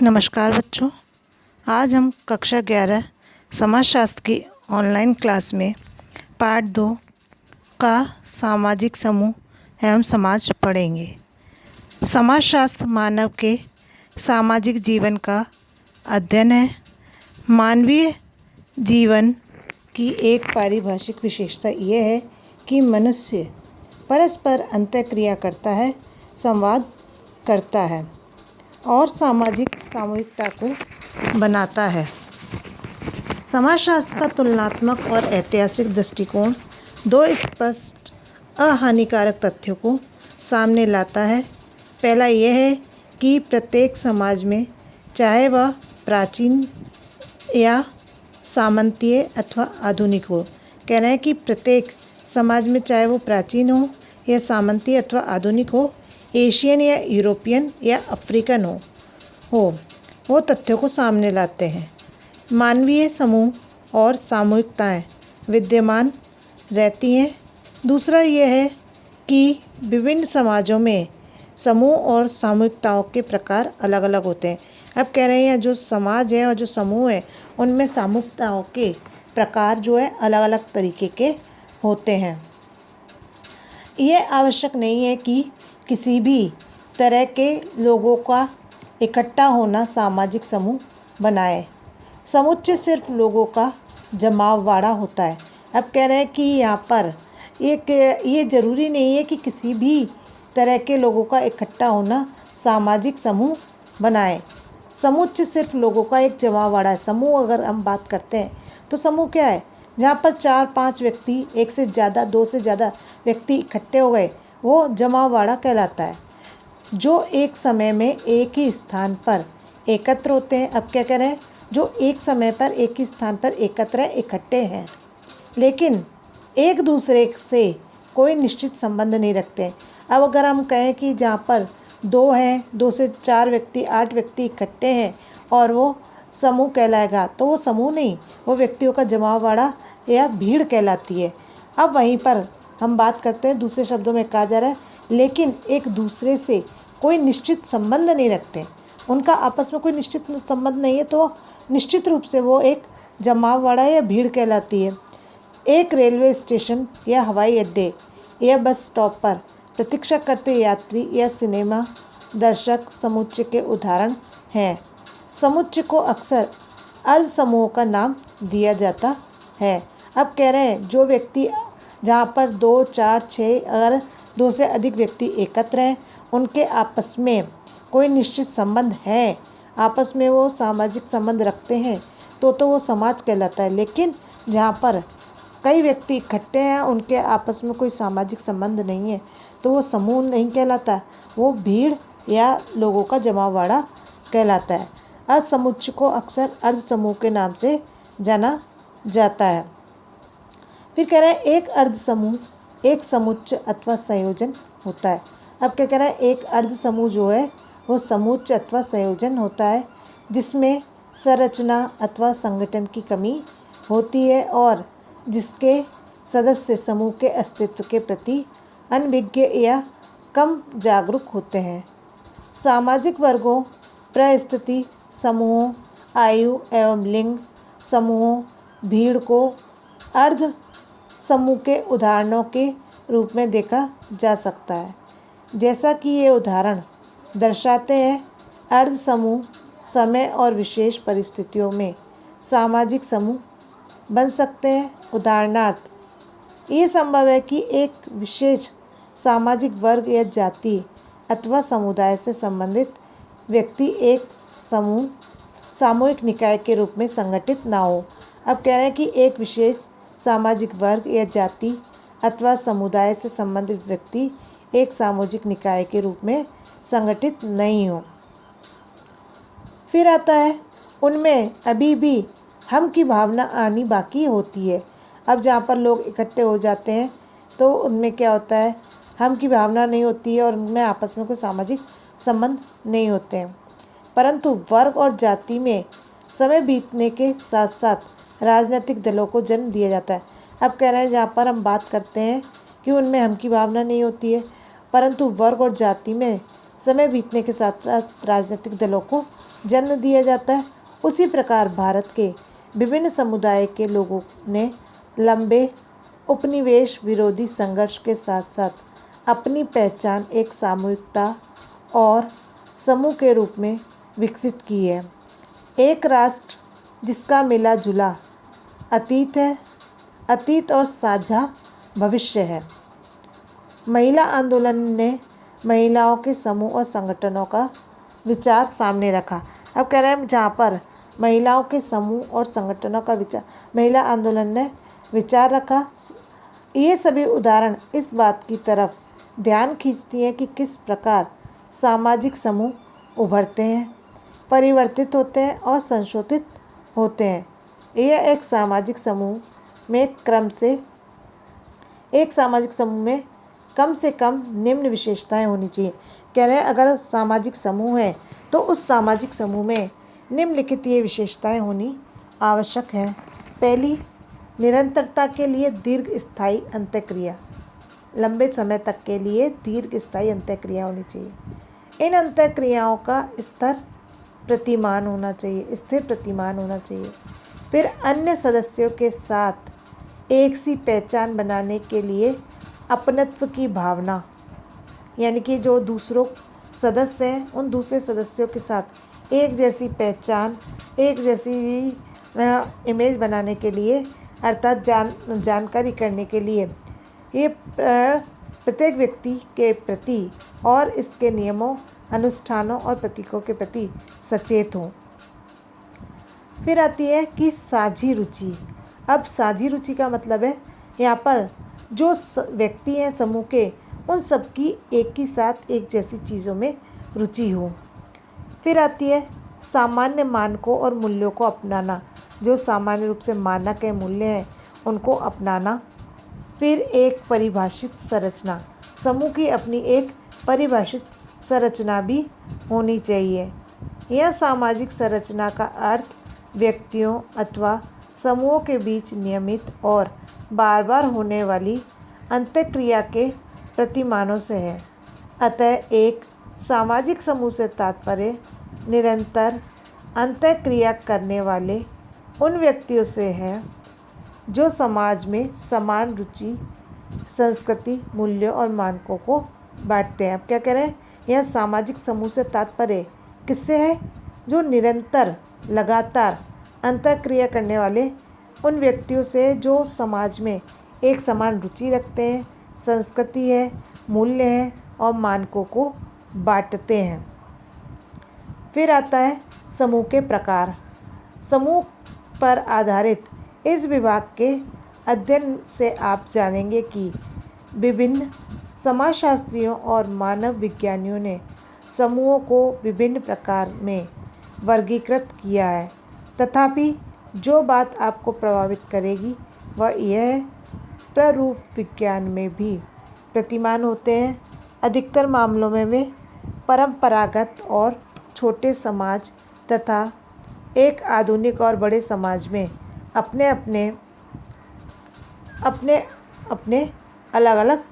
नमस्कार बच्चों। आज हम कक्षा 11 समाजशास्त्र की ऑनलाइन क्लास में पाठ 2 का सामाजिक समूह एवं समाज पढ़ेंगे। समाजशास्त्र मानव के सामाजिक जीवन का अध्ययन है। मानवीय जीवन की एक पारिभाषिक विशेषता यह है कि मनुष्य परस्पर अंतःक्रिया करता है, संवाद करता है और सामाजिक सामूहिकता को बनाता है। समाजशास्त्र का तुलनात्मक और ऐतिहासिक दृष्टिकोण दो स्पष्ट अहानिकारक तथ्यों को सामने लाता है। पहला यह है कि प्रत्येक समाज में, चाहे वह प्राचीन या सामंतीय अथवा आधुनिक हो, कह रहे हैं कि प्रत्येक समाज में, चाहे वो प्राचीन हो या सामंतीय अथवा आधुनिक हो, एशियन या यूरोपियन या अफ्रीकन हो, वो तथ्यों को सामने लाते हैं। मानवीय समूह और सामूहिकताएं विद्यमान रहती हैं। दूसरा यह है कि विभिन्न समाजों में समूह और सामूहिकताओं के प्रकार अलग अलग होते हैं। अब कह रहे हैं जो समाज है और जो समूह है उनमें सामूहिकताओं के प्रकार जो है अलग अलग तरीके के होते हैं। यह आवश्यक नहीं है कि किसी भी तरह के लोगों का इकट्ठा होना सामाजिक समूह बनाए। समुच्चय सिर्फ लोगों का जमावड़ा होता है। अब कह रहे हैं कि यहाँ पर ये ज़रूरी नहीं है कि किसी भी तरह के लोगों का इकट्ठा होना सामाजिक समूह बनाए। समुच्चय सिर्फ लोगों का एक जमावड़ा है। समूह अगर हम बात करते हैं तो समूह क्या है? जहाँ पर 4-5 व्यक्ति, एक से ज़्यादा, 2 से ज़्यादा व्यक्ति इकट्ठे हो गए, वो जमावड़ा कहलाता है। जो एक समय में एक ही स्थान पर एकत्र होते हैं। अब क्या कह रहे हैं? जो एक समय पर एक ही स्थान पर एकत्र है, इकट्ठे हैं, लेकिन एक दूसरे से कोई निश्चित संबंध नहीं रखते हैं। अब अगर हम कहें कि जहाँ पर 2 हैं, 2 से 4 व्यक्ति, 8 व्यक्ति इकट्ठे हैं और वो समूह कहलाएगा, तो वो समूह नहीं, वो व्यक्तियों का जमावड़ा या भीड़ कहलाती है। अब वहीं पर हम बात करते हैं, दूसरे शब्दों में कहा जा रहा है, लेकिन एक दूसरे से कोई निश्चित संबंध नहीं रखते, उनका आपस में कोई निश्चित संबंध नहीं है, तो निश्चित रूप से वो एक जमावड़ा या भीड़ कहलाती है। एक रेलवे स्टेशन या हवाई अड्डे या बस स्टॉप पर प्रतीक्षा करते यात्री या सिनेमा दर्शक समुच्चय के उदाहरण हैं। समुच्चय को अक्सर अर्ध समूहों का नाम दिया जाता है। अब कह रहे हैं जो व्यक्ति, जहाँ पर 2, 4, 6 अगर 2 से अधिक व्यक्ति एकत्र हैं, उनके आपस में कोई निश्चित संबंध है, आपस में वो सामाजिक संबंध रखते हैं, तो वो समाज कहलाता है। लेकिन जहाँ पर कई व्यक्ति इकट्ठे हैं, उनके आपस में कोई सामाजिक संबंध नहीं है, तो वो समूह नहीं कहलाता, वो भीड़ या लोगों का जमावड़ा कहलाता है। असमुच्चय को अक्सर अर्ध समूह के नाम से जाना जाता है। फिर कह रहे हैं एक अर्ध समूह एक समुच्चय अथवा संयोजन होता है। अब क्या कह रहा है? एक अर्ध समूह जो है वो समुच्चय अथवा संयोजन होता है जिसमें संरचना अथवा संगठन की कमी होती है और जिसके सदस्य समूह के अस्तित्व के प्रति अनभिज्ञ या कम जागरूक होते हैं। सामाजिक वर्गों, परिस्थिति समूहों, आयु एवं लिंग समूहों, भीड़ को अर्ध समूह के उदाहरणों के रूप में देखा जा सकता है। जैसा कि ये उदाहरण दर्शाते हैं, अर्ध समूह समय और विशेष परिस्थितियों में सामाजिक समूह बन सकते हैं। उदाहरणार्थ, ये संभव है कि एक विशेष सामाजिक वर्ग या जाति अथवा समुदाय से संबंधित व्यक्ति एक सामूहिक निकाय के रूप में संगठित ना हो। अब कह रहे हैं कि एक विशेष सामाजिक वर्ग या जाति अथवा समुदाय से संबंधित व्यक्ति एक सामाजिक निकाय के रूप में संगठित नहीं हो। फिर आता है उनमें अभी भी हम की भावना आनी बाकी होती है। अब जहाँ पर लोग इकट्ठे हो जाते हैं तो उनमें क्या होता है? हम की भावना नहीं होती है और उनमें आपस में कोई सामाजिक संबंध नहीं होते हैं। परंतु वर्ग और जाति में समय बीतने के साथ साथ राजनीतिक दलों को जन्म दिया जाता है। अब कह रहे हैं जहाँ पर हम बात करते हैं कि उनमें हम की भावना नहीं होती है, परंतु वर्ग और जाति में समय बीतने के साथ साथ राजनीतिक दलों को जन्म दिया जाता है, उसी प्रकार भारत के विभिन्न समुदाय के लोगों ने लंबे उपनिवेश विरोधी संघर्ष के साथ साथ अपनी पहचान एक सामूहिकता और समूह के रूप में विकसित की है। एक राष्ट्र जिसका मिला जुला अतीत और साझा भविष्य है। महिला आंदोलन ने महिलाओं के समूह और संगठनों का विचार सामने रखा। अब कह रहे हैं जहाँ पर महिलाओं के समूह और संगठनों का विचार महिला आंदोलन ने विचार रखा। ये सभी उदाहरण इस बात की तरफ ध्यान खींचती हैं कि किस प्रकार सामाजिक समूह उभरते हैं, परिवर्तित होते हैं और संशोधित होते हैं। यह एक सामाजिक समूह में कम से कम निम्न विशेषताएं होनी चाहिए। कह रहे हैं अगर सामाजिक समूह है तो उस सामाजिक समूह में निम्नलिखित ये विशेषताएं होनी आवश्यक है। पहली, निरंतरता के लिए दीर्घ स्थायी अंतःक्रिया। लंबे समय तक के लिए दीर्घ स्थायी अंतःक्रिया होनी चाहिए। इन अंतःक्रियाओं का स्थिर प्रतिमान होना चाहिए। फिर अन्य सदस्यों के साथ एक सी पहचान बनाने के लिए अपनत्व की भावना, यानी कि जो दूसरों सदस्य हैं उन दूसरे सदस्यों के साथ एक जैसी पहचान, एक जैसी इमेज बनाने के लिए, अर्थात जानकारी करने के लिए ये प्रत्येक व्यक्ति के प्रति और इसके नियमों, अनुष्ठानों और प्रतीकों के प्रति सचेत हों। फिर आती है कि साझी रुचि। अब साझी रुचि का मतलब है यहाँ पर जो व्यक्ति हैं समूह के, उन सबकी एक ही साथ एक जैसी चीज़ों में रुचि हो। फिर आती है सामान्य मानकों और मूल्यों को अपनाना। जो सामान्य रूप से मानक है, मूल्य हैं, उनको अपनाना। फिर एक परिभाषित संरचना, समूह की अपनी एक परिभाषित संरचना भी होनी चाहिए। यह सामाजिक संरचना का अर्थ व्यक्तियों अथवा समूहों के बीच नियमित और बार बार होने वाली अंतःक्रिया के प्रतिमानों से है। अतः एक सामाजिक समूह से तात्पर्य निरंतर अंतःक्रिया करने वाले उन व्यक्तियों से है जो समाज में समान रुचि, संस्कृति, मूल्यों और मानकों को बांटते हैं। अब क्या कह रहे हैं, यह सामाजिक समूह से तात्पर्य किससे है? जो निरंतर लगातार अंतःक्रिया करने वाले उन व्यक्तियों से जो समाज में एक समान रुचि रखते हैं, संस्कृति है, मूल्य है और मानकों को बांटते हैं। फिर आता है समूह के प्रकार। समूह पर आधारित इस विभाग के अध्ययन से आप जानेंगे कि विभिन्न समाजशास्त्रियों और मानव विज्ञानियों ने समूहों को विभिन्न प्रकार में वर्गीकृत किया है। तथापि जो बात आपको प्रभावित करेगी वह यह है, प्ररूप विज्ञान में भी प्रतिमान होते हैं। अधिकतर मामलों में वे परंपरागत और छोटे समाज तथा एक आधुनिक और बड़े समाज में अपने अलग अलग